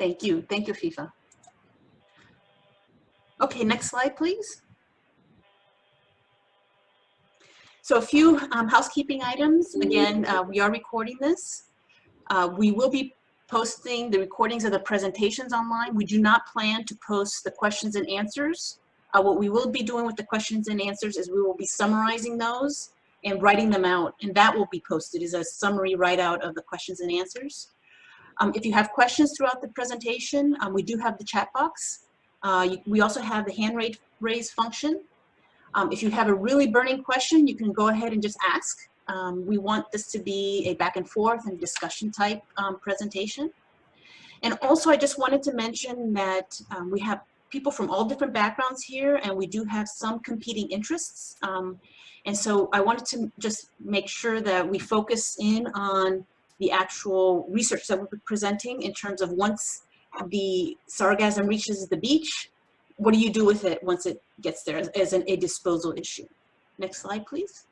Thank you, FIFA. Okay, next slide, please. So a few housekeeping items. Again, we are recording this. We will be posting the recordings of the presentations online. We do not plan to post the questions and answers. What we will be doing with the questions and answers is we will be summarizing those and writing them out, and that will be posted as a summary write-out of the questions and answers. If you have questions throughout the presentation, we do have the chat box. We also have the hand raise function. If you have a really burning question, you can go ahead and just ask. We want this to be a back and forth and discussion type presentation. And also I just wanted to mention that we have people from all different backgrounds here, and we do have some competing interests. And so I wanted to just make sure that we focus in on the actual research that we're presenting in terms of once the sargassum reaches the beach, what do you do with it once it gets there as a disposal issue? Next slide, please.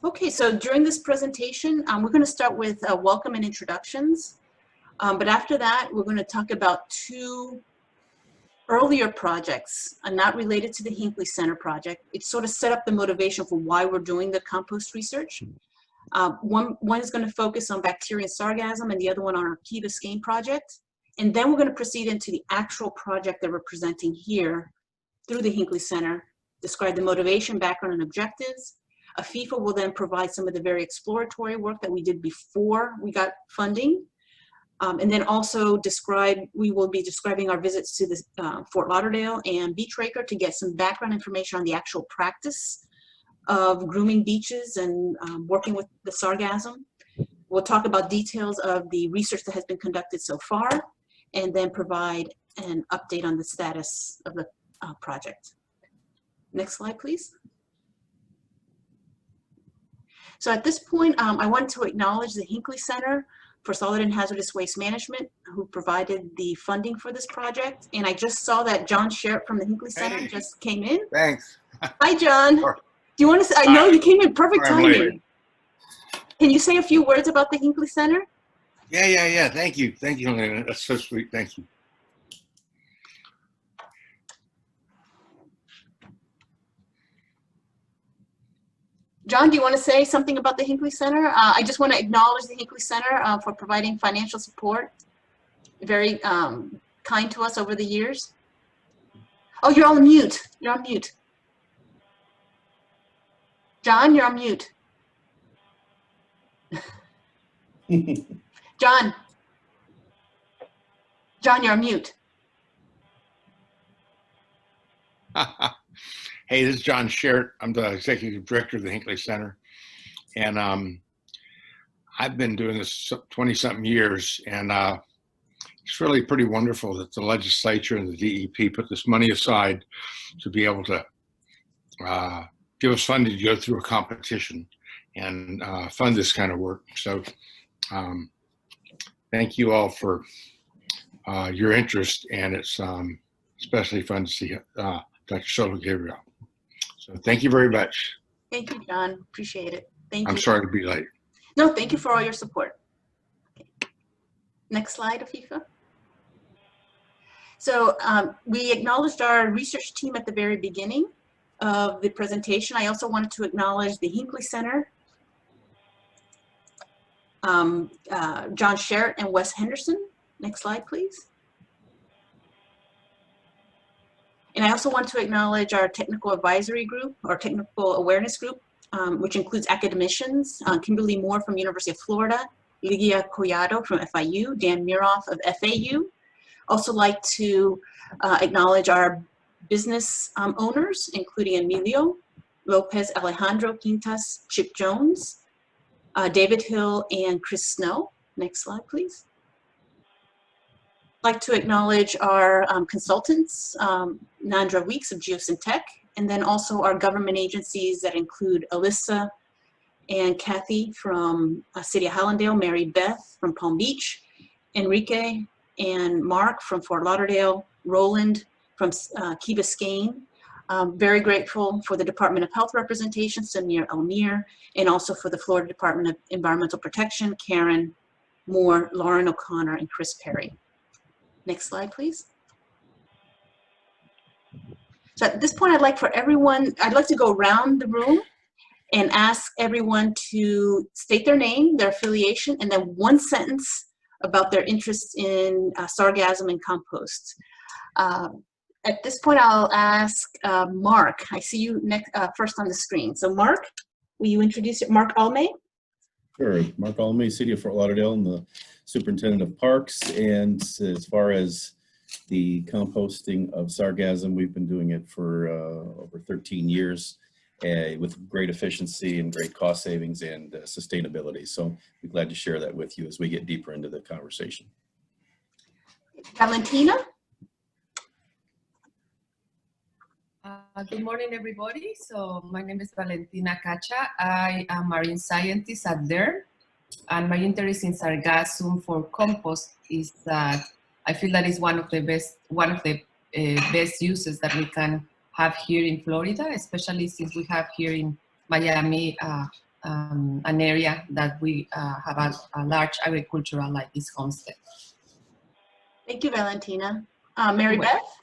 Okay, so during this presentation, we're going to start with welcome and introductions. But after that, we're going to talk about two earlier projects, not related to the Hinckley Center project. It sort of set up the motivation for why we're doing the compost research. One is going to focus on bacteria and sargassum, and the other one on our Key Biscayne project. And then we're going to proceed into the actual project that we're presenting here through the Hinckley Center, describe the motivation, background, and objectives. FIFA will then provide some of the very exploratory work that we did before we got funding. And then also we will be describing our visits to the Fort Lauderdale and Beach Raker to get some background information on the actual practice of grooming beaches and working with the sargassum. We'll talk about details of the research that has been conducted so far, and then provide an update on the status of the project. Next slide, please. So at this point, I want to acknowledge the Hinckley Center for Solid and Hazardous Waste Management, who provided the funding for this project. And I just saw that John Sherritt from the Hinckley Center just came in. Thanks. Hi, John. Sure. Do you want to say, I know you came in perfect timing. Can you say a few words about the Hinckley Center? Yeah. Thank you. Thank you, Helena. That's so sweet. Thank you. John, do you want to say something about the Hinckley Center? I just want to acknowledge the Hinckley Center for providing financial support. Very kind to us over the years. Oh, you're on mute. You're on mute. John, you're on mute. John, you're on mute. Hey, this is John Sherritt. I'm the executive director of the Hinckley Center. And I've been doing this 20-something years. And it's really pretty wonderful that the legislature and the DEP put this money aside to be able to give us funding to go through a competition and fund this kind of work. So thank you all for your interest. And it's especially fun to see Dr. Soto Gabriel. So thank you very much. Thank you, John. Appreciate it. Thank you. I'm sorry to be late. No, thank you for all your support. Okay. Next slide, Afifa. So we acknowledged our research team at the very beginning of the presentation. I also wanted to acknowledge the Hinckley Center, John Sherritt and Wes Henderson. Next slide, please. And I also want to acknowledge our technical advisory group, or technical awareness group, which includes academicians, Kimberly Moore from University of Florida, Ligia Collado from FIU, Dan Miroff of FAU. Also like to acknowledge our business owners, including Emilio Lopez, Alejandro Quintas, Chip Jones, David Hill, and Chris Snow. Next slide, please. I'd like to acknowledge our consultants, Nandra Weeks of Geosyntech, and then also our government agencies that include Alyssa and Kathy from City of Hallandale, Mary Beth from Palm Beach, Enrique and Mark from Fort Lauderdale, Roland from Key Biscayne, Very grateful for the Department of Health representation, Samir Elmir, and also for the Florida Department of Environmental Protection, Karen Moore, Lauren O'Connor, and Chris Perry. Next slide, please. So at this point, I'd like to go around the room and ask everyone to state their name, their affiliation, and then one sentence about their interest in sargassum and compost. At this point, I'll ask Mark. I see you first on the screen. So Mark, will you introduce Mark Alme? Sure. Mark Alme, City of Fort Lauderdale, and the Superintendent of Parks. And as far as the composting of sargassum, we've been doing it for over 13 years with great efficiency and great cost savings and sustainability. So we're glad to share that with you as we get deeper into the conversation. Valentina? Good morning, everybody. So my name is Valentina Cacha. I am a marine scientist at DERN, and my interest in sargassum for compost is that I feel that is one of the best uses that we can have here in Florida, especially since we have here in Miami an area that we have a large agricultural like this homestead. Thank you, Valentina. Mary Beth?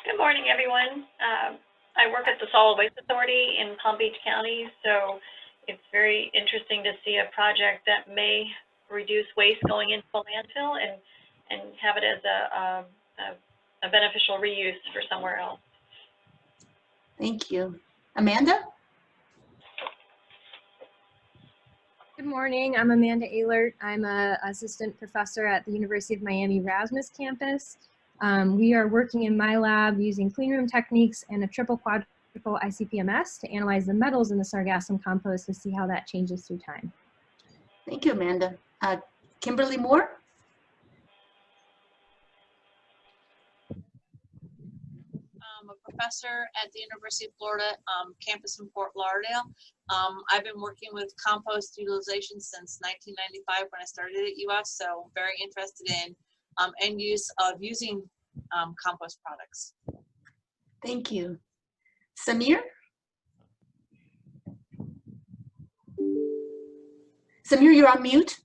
Good morning, everyone. I work at the Solid Waste Authority in Palm Beach County, so it's very interesting to see a project that may reduce waste going into a landfill and have it as a beneficial reuse for somewhere else. Thank you. Amanda? Good morning, I'm Amanda Ehlert. I'm an assistant professor at the University of Miami Erasmus campus. We are working in my lab using clean room techniques and a triple quadruple ICP-MS to analyze the metals in the sargassum compost to see how that changes through time. Thank you, Amanda. Kimberly Moore? I'm a professor at the University of Florida campus in Fort Lauderdale. I've been working with compost utilization since 1995 when I started at UF, so I'm very interested in end use of using compost products. Thank you. Samir? Samir, you're on mute.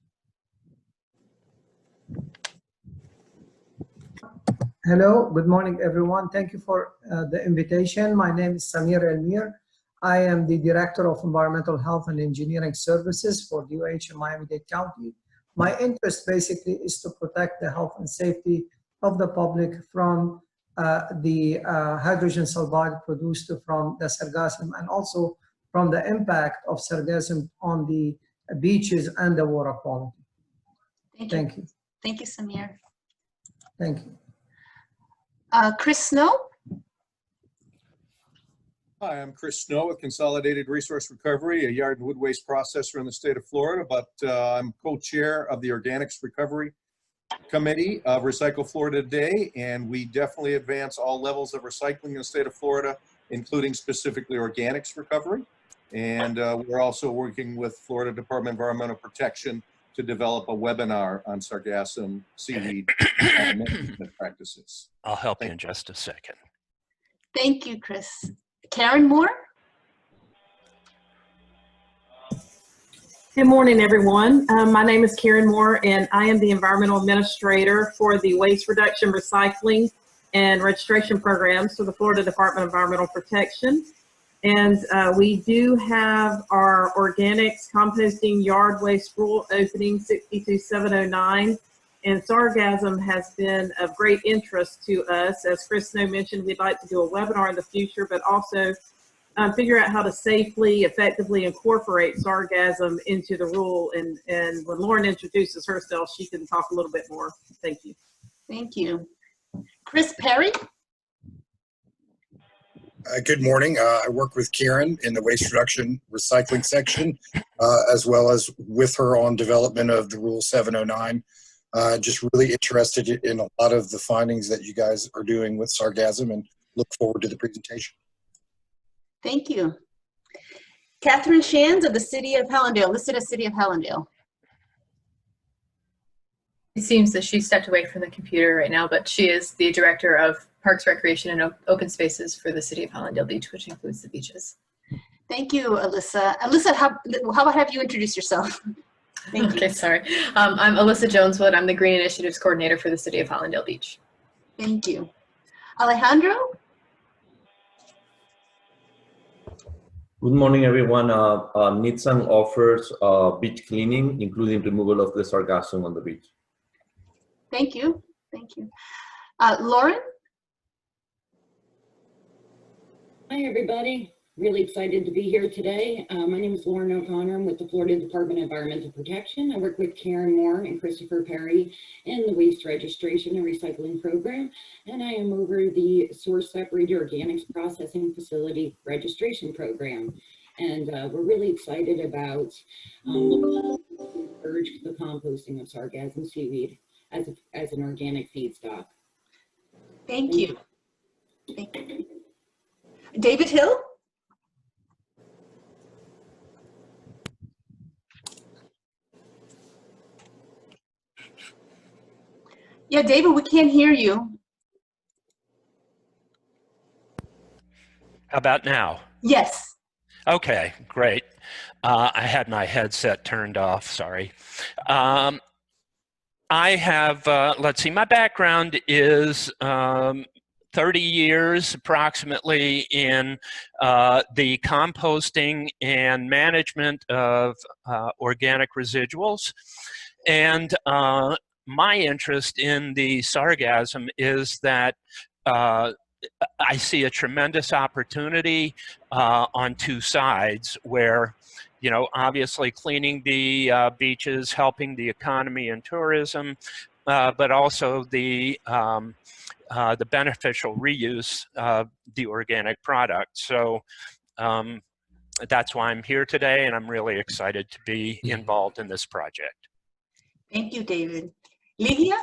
Hello, good morning, everyone. Thank you for the invitation. My name is Samir Elmir. I am the Director of Environmental Health and Engineering Services for DOH in Miami-Dade County. My interest basically is to protect the health and safety of the public from the hydrogen sulfide produced from the sargassum and also from the impact of sargassum on the beaches and the water quality. Thank you. Thank you, Samir. Thank you. Chris Snow? Hi, I'm Chris Snow with Consolidated Resource Recovery, a yard and wood waste processor in the state of Florida, but I'm co-chair of the Organics Recovery Committee of Recycle Florida Today, and we definitely advance all levels of recycling in the state of Florida, including specifically organics recovery. And we're also working with Florida Department of Environmental Protection to develop a webinar on sargassum seaweed management practices. I'll help you in just a second. Thank you, Chris. Karen Moore? Good morning, everyone. My name is Karen Moore, and I am the Environmental Administrator for the Waste Reduction, Recycling, and Registration Programs for the Florida Department of Environmental Protection. And we do have our organics composting yard waste rule opening 62709. And sargassum has been of great interest to us. As Chris Snow mentioned, we'd like to do a webinar in the future, but also figure out how to safely, effectively incorporate sargassum into the rule. And when Lauren introduces herself, she can talk a little bit more. Thank you. Thank you. Chris Perry? Good morning. I work with Karen in the waste reduction recycling section, as well as with her on development of the Rule 709. Just really interested in a lot of the findings that you guys are doing with sargassum and look forward to the presentation. Thank you. Catherine Shands of the City of Hellendale, listed as City of Hellendale. It seems that she stepped away from the computer right now, but she is the Director of Parks, Recreation, and Open Spaces for the City of Hollandale Beach, which includes the beaches. Thank you, Alyssa. Alyssa, how about have you introduce yourself? Thank you. Okay, sorry. I'm Alyssa Joneswood. I'm the Green Initiatives Coordinator for the City of Hollandale Beach. Thank you. Alejandro? Good morning, everyone. Nitsan offers beach cleaning, including removal of the sargassum on the beach. Thank you. Thank you. Lauren? Hi, everybody. Really excited to be here today. My name is Lauren O'Connor. I'm with the Florida Department of Environmental Protection. I work with Karen Moore and Christopher Perry in the Waste Registration and Recycling Program, and I am over the Source Separated Organics Processing Facility Registration Program. And we're really excited about urge the composting of sargassum seaweed as an organic feedstock. Thank you. Thank you. David Hill? Yeah, David, we can't hear you. How about now? Yes. Okay, great. I had my headset turned off, sorry. I have, let's see, my background is 30 years approximately in the composting and management of organic residuals. And my interest in the sargassum is that I see a tremendous opportunity on two sides where, you know, obviously cleaning the beaches, helping the economy and tourism, but also the beneficial reuse of the organic product. So that's why I'm here today, and I'm really excited to be involved in this project. Thank you, David. Ligia?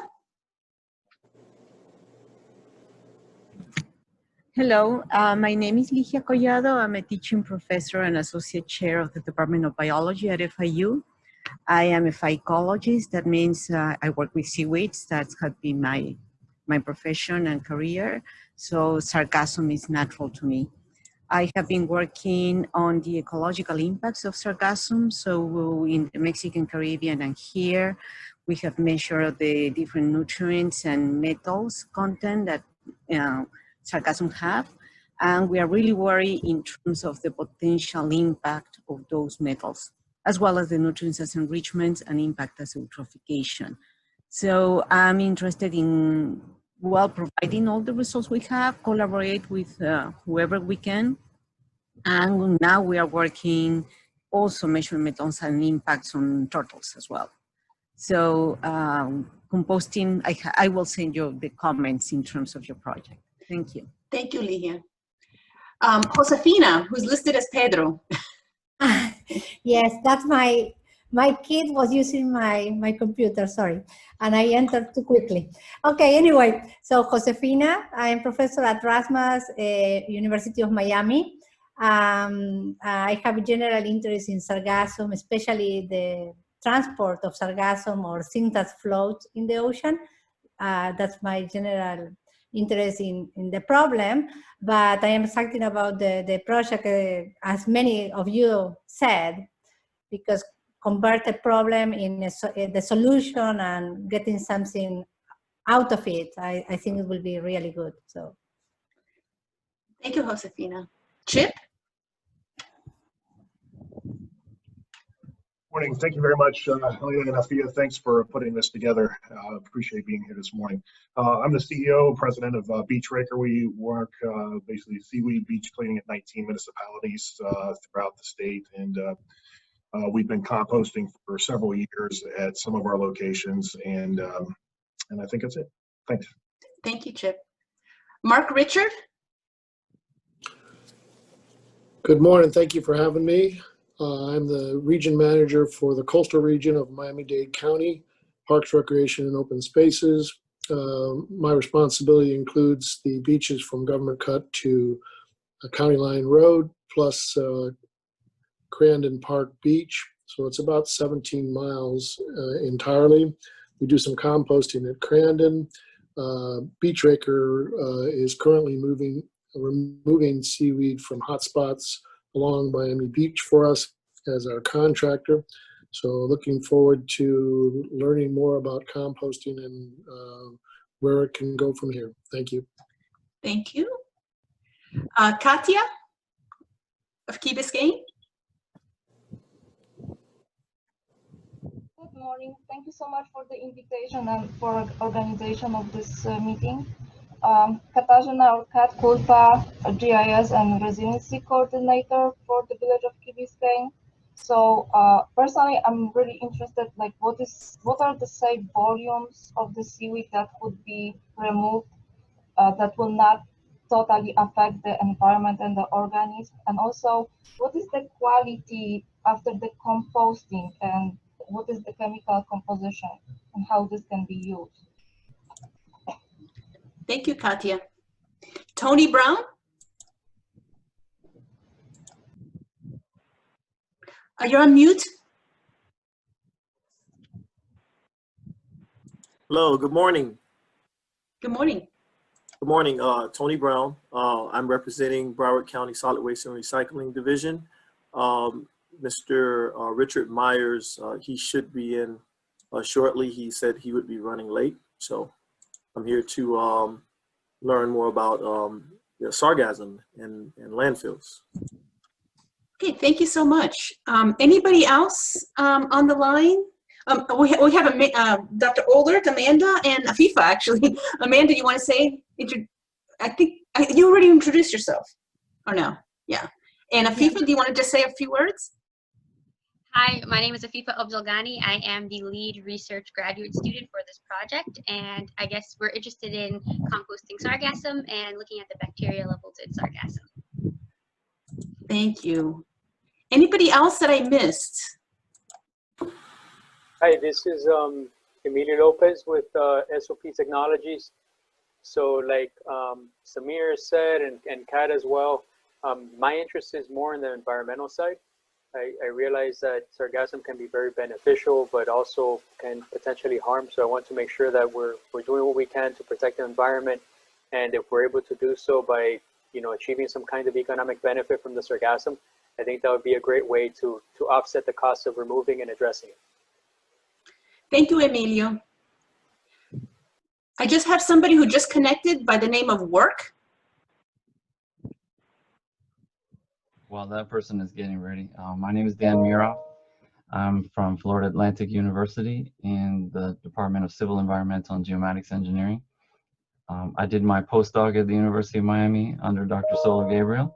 Hello, my name is Ligia Collado. I'm a teaching professor and associate chair of the Department of Biology at FIU. I am a phycologist. That means I work with seaweeds. That's been my profession and career. So sargassum is natural to me. I have been working on the ecological impacts of sargassum. So in the Mexican Caribbean and here, we have measured the different nutrients and metals content that sargassum have. And we are really worried in terms of the potential impact of those metals, as well as the nutrients as enrichments and impact as eutrophication. So I'm interested in, well, providing all the results we have, collaborate with whoever we can. And now we are working also measuring metals and impacts on turtles as well. So composting, I will send you the comments in terms of your project. Thank you. Thank you, Ligia. Josefina, who's listed as Pedro. Yes, that's my kid was using my computer, sorry, and I entered too quickly. Okay, anyway, so Josefina, I am professor at Rasmus, University of Miami. I have a general interest in sargassum, especially the transport of sargassum or things that float in the ocean. That's my general interest in the problem, but I am excited about the project, as many of you said, because convert a problem in the solution and getting something out of it, I think it will be really good. So, thank you, Josefina. Chip? Morning. Thank you very much, Helena and Afia. Thanks for putting this together. Appreciate being here this morning. I'm the CEO, president of Beach Raker. We work basically seaweed beach cleaning at 19 municipalities throughout the state, and we've been composting for several years at some of our locations, and I think that's it. Thanks. Thank you, Chip. Mark Richard? Good morning. Thank you for having me. I'm the region manager for the coastal region of Miami-Dade County, Parks, Recreation, and Open Spaces. My responsibility includes the beaches from Government Cut to County Line Road, plus Crandon Park Beach. So it's about 17 miles entirely. We do some composting at Crandon. Beach Raker is currently removing seaweed from hotspots along Miami Beach for us as our contractor. So looking forward to learning more about composting and where it can go from here. Thank you. Thank you. Katia of Key Biscayne. Good morning. Thank you so much for the invitation and for organization of this meeting. Katarzyna Orkat Kulpa, a GIS and Resiliency Coordinator for the village of Key Biscayne. So personally, I'm really interested, like what are the safe volumes of the seaweed that would be removed that will not totally affect the environment and the organism, and also what is the quality after the composting and what is the chemical composition and how this can be used. Thank you, Katia. Tony Brown. You're on mute. Hello, good morning. Good morning. Good morning, Tony Brown. I'm representing Broward County Solid Waste and Recycling Division. Mr. Richard Myers, he should be in shortly. He said he would be running late. So I'm here to learn more about sargassum and landfills. Okay, thank you so much. Anybody else on the line? We have Dr. Oldert, Amanda, and Afifa, actually. Amanda, you want to say? I think you already introduced yourself, or no? Yeah. And Afifa, do you want to just say a few words? Hi, my name is Afifa Obzalgani. I am the lead research graduate student for this project, and I guess we're interested in composting sargassum and looking at the bacteria levels in sargassum. Thank you. Anybody else that I missed? Hi, this is Emilio Lopez with SOP Technologies. So like Samir said, and Kat as well, my interest is more in the environmental side. I realize that sargassum can be very beneficial, but also can potentially harm. So I want to make sure that we're doing what we can to protect the environment. And if we're able to do so by, achieving some kind of economic benefit from the sargassum, I think that would be a great way to offset the cost of removing and addressing it. Thank you, Emilio. I just have somebody who just connected by the name of Work. While that person is getting ready, my name is Dan Muroff. I'm from Florida Atlantic University in the Department of Civil, Environmental, and Geomatics Engineering. I did my postdoc at the University of Miami under Dr. Solo Gabriel.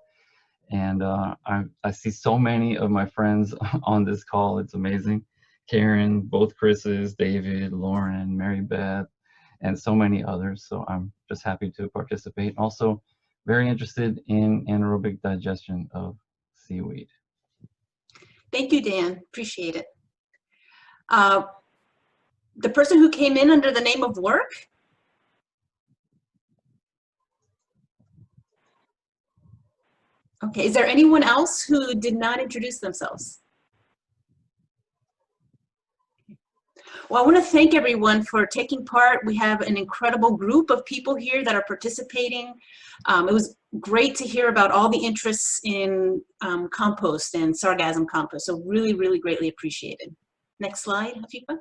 And I see so many of my friends on this call. It's amazing. Karen, both Chris's, David, Lauren, Mary Beth, and so many others. So I'm just happy to participate. Also very interested in anaerobic digestion of seaweed. Thank you, Dan. Appreciate it. The person who came in under the name of Work. Okay, is there anyone else who did not introduce themselves? Well, I want to thank everyone for taking part. We have an incredible group of people here that are participating. It was great to hear about all the interests in compost and sargassum compost. So really, really greatly appreciated. Next slide, Afifa.